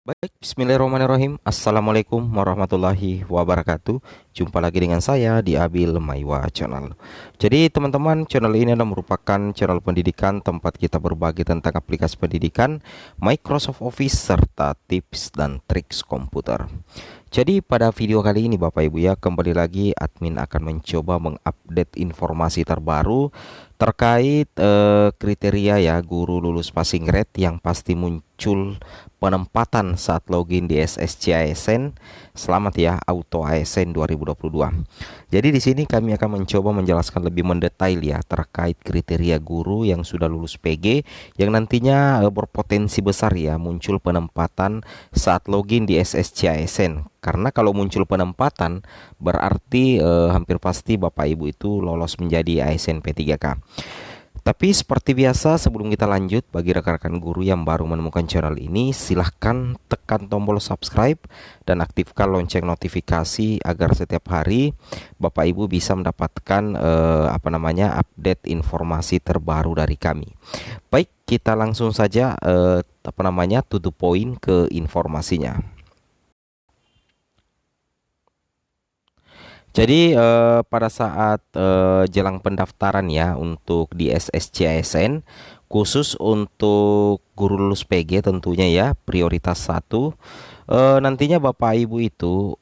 Baik, bismillahirrahmanirrahim. Assalamualaikum warahmatullahi wabarakatuh. Jumpa lagi dengan saya di Abil Maiwa Channel. Jadi teman-teman, channel ini adalah merupakan channel pendidikan tempat kita berbagi tentang aplikasi pendidikan, Microsoft Office, serta tips dan triks komputer. Jadi pada video kali ini Bapak Ibu ya, kembali lagi admin akan mencoba mengupdate informasi terbaru terkait kriteria ya guru lulus passing grade yang pasti muncul penempatan saat login di SSC ASN. Selamat ya, Auto ASN 2022. Jadi di sini kami akan mencoba menjelaskan lebih mendetail ya terkait kriteria guru yang sudah lulus PG yang nantinya berpotensi besar ya muncul penempatan saat login di SSC ASN. Karena kalau muncul penempatan berarti hampir pasti Bapak Ibu itu lolos menjadi ASN P3K. Tapi seperti biasa sebelum kita lanjut, bagi rekan-rekan guru yang baru menemukan channel ini, silahkan tekan tombol subscribe dan aktifkan lonceng notifikasi agar setiap hari Bapak Ibu bisa mendapatkan update informasi terbaru dari kami. Baik, kita langsung saja to the point ke informasinya. Jadi pada saat jelang pendaftaran ya untuk di SSCASN, khusus untuk guru lulus PG tentunya ya prioritas 1, nantinya Bapak Ibu itu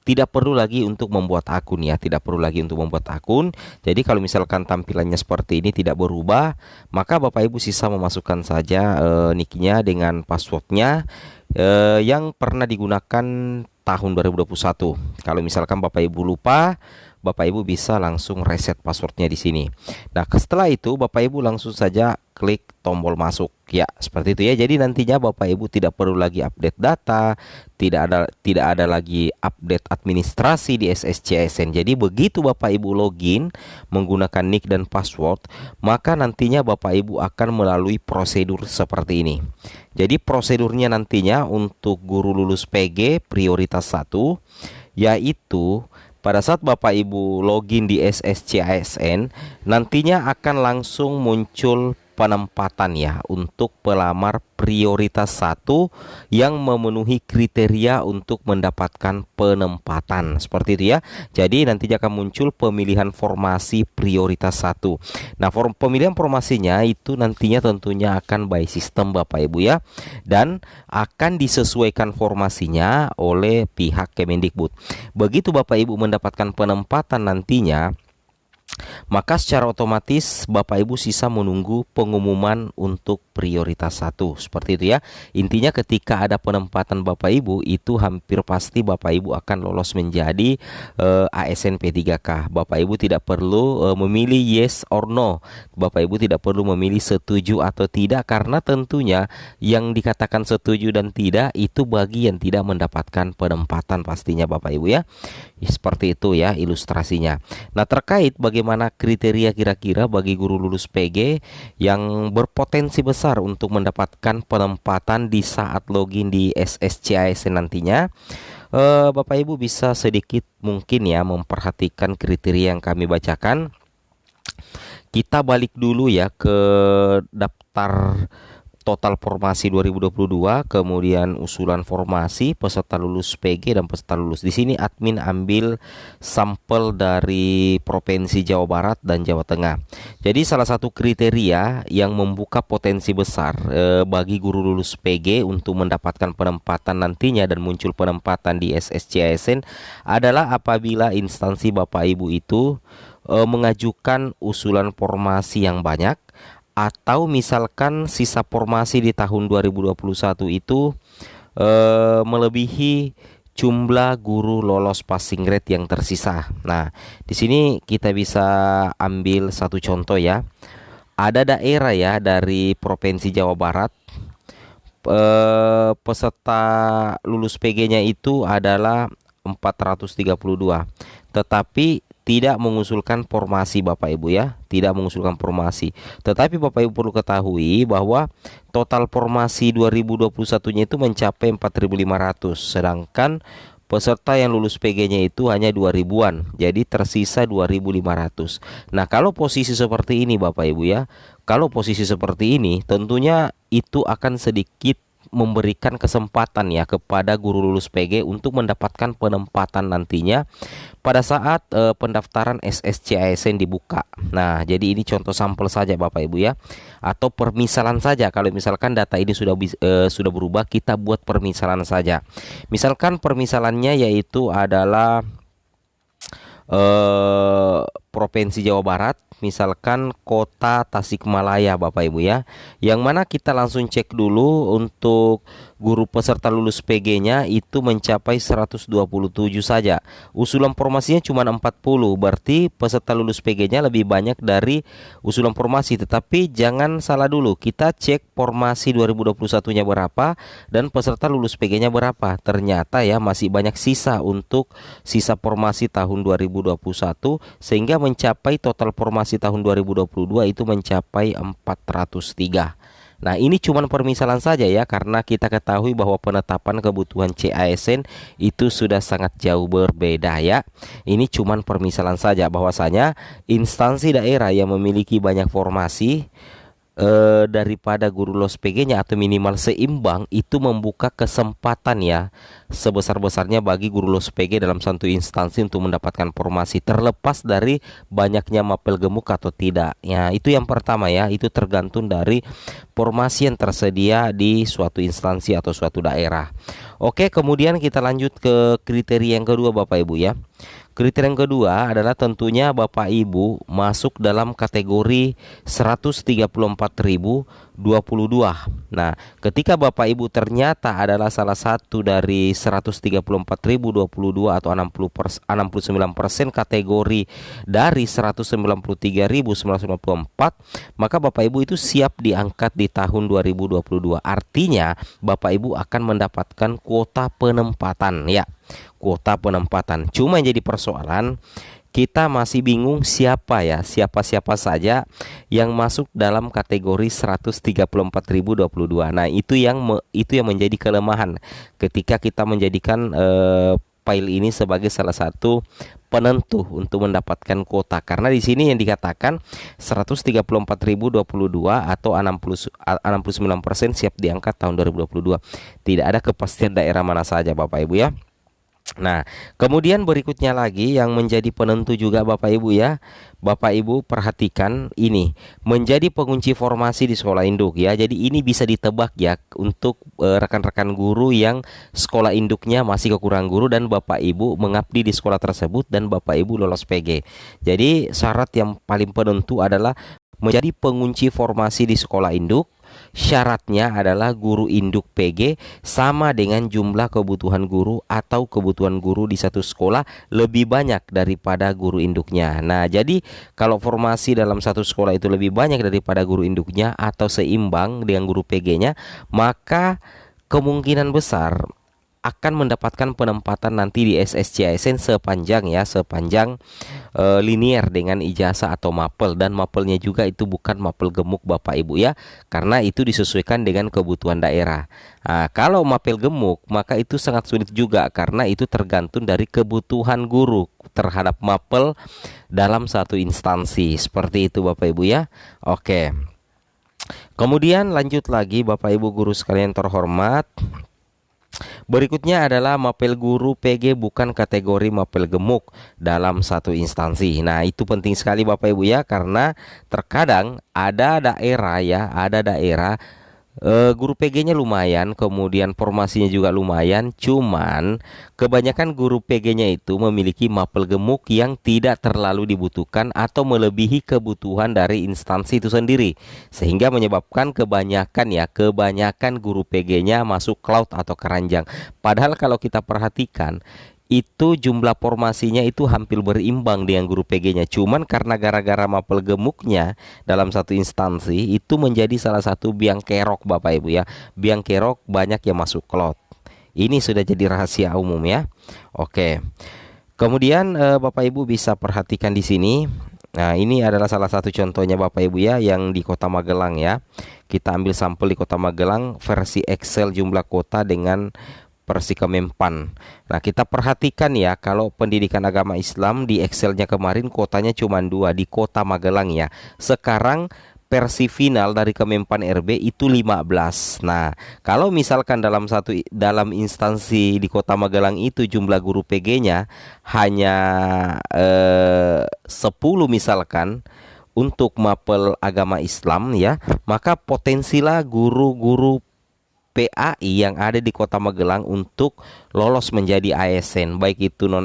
tidak perlu lagi untuk membuat akun ya, tidak perlu lagi untuk membuat akun. Jadi kalau misalkan tampilannya seperti ini tidak berubah, maka Bapak Ibu sisa memasukkan saja nicknya dengan passwordnya yang pernah digunakan tahun 2021. Kalau misalkan Bapak Ibu lupa, Bapak Ibu bisa langsung reset passwordnya di sini. Nah, setelah itu Bapak Ibu langsung saja klik tombol masuk ya, seperti itu ya. Jadi nantinya Bapak Ibu tidak perlu lagi update data, tidak ada lagi update administrasi di SSCSN. Jadi begitu Bapak Ibu login menggunakan nick dan password, maka nantinya Bapak Ibu akan melalui prosedur seperti ini. Jadi prosedurnya nantinya untuk guru lulus PG prioritas 1, yaitu pada saat Bapak Ibu login di SSCASN, nantinya akan langsung muncul penempatan ya untuk pelamar prioritas 1 yang memenuhi kriteria untuk mendapatkan penempatan. Seperti itu ya. Jadi nantinya akan muncul pemilihan formasi prioritas 1. Nah, pemilihan formasinya itu nantinya tentunya akan by system Bapak Ibu ya, dan akan disesuaikan formasinya oleh pihak Kemendikbud. Begitu Bapak Ibu mendapatkan penempatan nantinya, maka secara otomatis Bapak Ibu sisa menunggu pengumuman untuk prioritas 1. Seperti itu ya. Intinya ketika ada penempatan Bapak Ibu, itu hampir pasti Bapak Ibu akan lolos menjadi ASN P3K. Bapak Ibu tidak perlu memilih yes or no. Bapak Ibu tidak perlu memilih setuju atau tidak, karena tentunya yang dikatakan setuju dan tidak itu bagi yang tidak mendapatkan penempatan pastinya Bapak Ibu ya. Seperti itu ya ilustrasinya. Nah, terkait bagaimana kriteria kira-kira bagi guru lulus PG yang berpotensi besar untuk mendapatkan penempatan di saat login di SSCASN nantinya, Bapak Ibu bisa sedikit mungkin ya memperhatikan kriteria yang kami bacakan. Kita balik dulu ya ke daftar total formasi 2022, kemudian usulan formasi, peserta lulus PG dan peserta lulus. Di sini admin ambil sampel dari Provinsi Jawa Barat dan Jawa Tengah. Jadi salah satu kriteria yang membuka potensi besar bagi guru lulus PG untuk mendapatkan penempatan nantinya dan muncul penempatan di SSCASN adalah apabila instansi Bapak Ibu itu mengajukan usulan formasi yang banyak, atau misalkan sisa formasi di tahun 2021 itu melebihi jumlah guru lolos passing grade yang tersisa. Nah, di sini kita bisa ambil satu contoh ya. Ada daerah ya dari Provinsi Jawa Barat, peserta lulus PG-nya itu adalah 432, tetapi tidak mengusulkan formasi Bapak Ibu ya, tidak mengusulkan formasi. Tetapi Bapak Ibu perlu ketahui bahwa total formasi 2021-nya itu mencapai 4.500, sedangkan peserta yang lulus PG-nya itu hanya 2.000-an. Jadi tersisa 2.500. Nah, kalau posisi seperti ini Bapak Ibu ya, kalau posisi seperti ini tentunya itu akan sedikit memberikan kesempatan ya kepada guru lulus PG untuk mendapatkan penempatan nantinya pada saat pendaftaran SSC-ASN dibuka. Nah, jadi ini contoh sampel saja Bapak Ibu ya, atau permisalan saja. Kalau misalkan data ini sudah berubah, kita buat permisalan saja. Misalkan permisalannya yaitu adalah Provinsi Jawa Barat, misalkan kota Tasikmalaya Bapak Ibu ya. Yang mana kita langsung cek dulu untuk guru peserta lulus PG-nya itu mencapai 127 saja. Usulan formasinya cuma 40, berarti peserta lulus PG-nya lebih banyak dari usulan formasi. Tetapi jangan salah dulu, kita cek formasi 2021-nya berapa dan peserta lulus PG-nya berapa. Ternyata ya masih banyak sisa untuk sisa formasi tahun 2021, sehingga mencapai total formasi tahun 2022 itu mencapai 403. Nah, ini cuma permisalan saja ya, karena kita ketahui bahwa penetapan kebutuhan CASN itu sudah sangat jauh berbeda ya. Ini cuma permisalan saja bahwasanya instansi daerah yang memiliki banyak formasi daripada guru los PG-nya atau minimal seimbang itu membuka kesempatan ya sebesar-besarnya bagi guru los PG dalam satu instansi untuk mendapatkan formasi, terlepas dari banyaknya mapel gemuk atau tidak ya. Itu yang pertama ya, itu tergantung dari formasi yang tersedia di suatu instansi atau suatu daerah. Oke, kemudian kita lanjut ke kriteria yang kedua Bapak Ibu ya. Kriteria yang kedua adalah tentunya Bapak Ibu masuk dalam kategori 134.022. Nah, ketika Bapak Ibu ternyata adalah salah satu dari 134.022 atau 69% kategori dari 193.994, maka Bapak Ibu itu siap diangkat di tahun 2022. Artinya Bapak Ibu akan mendapatkan kuota penempatan ya. Kuota penempatan. Cuma yang jadi persoalan, kita masih bingung siapa saja yang masuk dalam kategori 134.022. Nah, itu yang menjadi kelemahan ketika kita menjadikan file ini sebagai salah satu penentu untuk mendapatkan kuota, karena di sini yang dikatakan 134.022 atau 69% siap diangkat tahun 2022. Tidak ada kepastian daerah mana saja Bapak Ibu ya. Nah, kemudian berikutnya lagi yang menjadi penentu juga Bapak Ibu ya. Bapak Ibu perhatikan ini, menjadi pengunci formasi di sekolah induk ya. Jadi ini bisa ditebak ya untuk rekan-rekan guru yang sekolah induknya masih kekurangan guru dan Bapak Ibu mengabdi di sekolah tersebut dan Bapak Ibu lolos PG. Jadi syarat yang paling penentu adalah menjadi pengunci formasi di sekolah induk. Syaratnya adalah guru induk PG sama dengan jumlah kebutuhan guru atau kebutuhan guru di satu sekolah lebih banyak daripada guru induknya. Nah, jadi kalau formasi dalam satu sekolah itu lebih banyak daripada guru induknya atau seimbang dengan guru PG-nya, maka kemungkinan besar akan mendapatkan penempatan nanti di SSC-ASN sepanjang linier dengan ijazah atau mapel, dan mapelnya juga itu bukan mapel gemuk Bapak Ibu ya, karena itu disesuaikan dengan kebutuhan daerah. Nah, kalau mapel gemuk maka itu sangat sulit juga karena itu tergantung dari kebutuhan guru terhadap mapel dalam satu instansi. Seperti itu Bapak Ibu ya. Oke. Kemudian lanjut lagi Bapak Ibu guru sekalian terhormat. Berikutnya adalah mapel guru PG bukan kategori mapel gemuk dalam satu instansi. Nah, itu penting sekali Bapak Ibu ya, karena terkadang ada daerah guru PG-nya lumayan, kemudian formasinya juga lumayan, cuman kebanyakan guru PG-nya itu memiliki mapel gemuk yang tidak terlalu dibutuhkan atau melebihi kebutuhan dari instansi itu sendiri, sehingga menyebabkan kebanyakan guru PG-nya masuk cloud atau keranjang. Padahal kalau kita perhatikan itu jumlah formasinya itu hampir berimbang dengan guru PG-nya. Cuman karena gara-gara mapel gemuknya dalam satu instansi itu menjadi salah satu biang kerok Bapak Ibu ya. Biang kerok banyak yang masuk cloud. Ini sudah jadi rahasia umum ya. Oke. Kemudian Bapak Ibu bisa perhatikan di sini. Nah, ini adalah salah satu contohnya Bapak Ibu ya yang di Kota Magelang ya. Kita ambil sampel di Kota Magelang versi Excel jumlah kota dengan versi Kemenpan. Nah, kita perhatikan ya, kalau pendidikan agama Islam di Excelnya kemarin kotanya cuma 2 di Kota Magelang ya. Sekarang versi final dari Kemenpan RB itu 15. Nah, kalau misalkan dalam instansi di Kota Magelang itu jumlah guru PG-nya hanya 10 misalkan untuk mapel agama Islam ya, maka potensilah guru-guru PAI yang ada di Kota Magelang untuk lolos menjadi ASN, baik itu non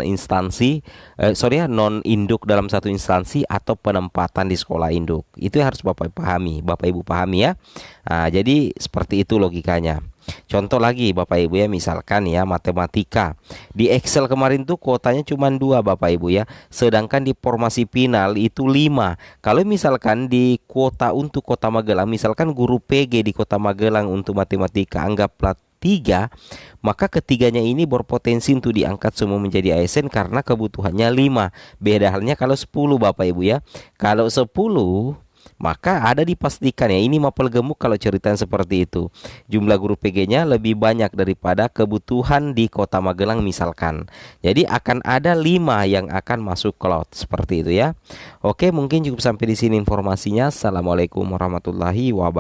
induk dalam satu instansi atau penempatan di sekolah induk. Itu yang harus Bapak Ibu pahami ya. Nah, jadi seperti itu logikanya. Contoh lagi Bapak Ibu ya, misalkan ya matematika. Di Excel kemarin tuh kuotanya cuma 2 Bapak Ibu ya. Sedangkan di formasi final itu 5. Kalau misalkan di kuota untuk Kota Magelang, misalkan guru PG di Kota Magelang untuk matematika anggaplah 3, maka ketiganya ini berpotensi untuk diangkat semua menjadi ASN karena kebutuhannya 5. Beda halnya kalau 10 Bapak Ibu ya. Kalau 10 maka ada dipastikan ya, ini mapel gemuk kalau ceritaan seperti itu. Jumlah guru PG-nya lebih banyak daripada kebutuhan di Kota Magelang misalkan. Jadi akan ada 5 yang akan masuk lot seperti itu ya. Oke, mungkin cukup sampai di sini informasinya. Assalamualaikum warahmatullahi wabarakatuh.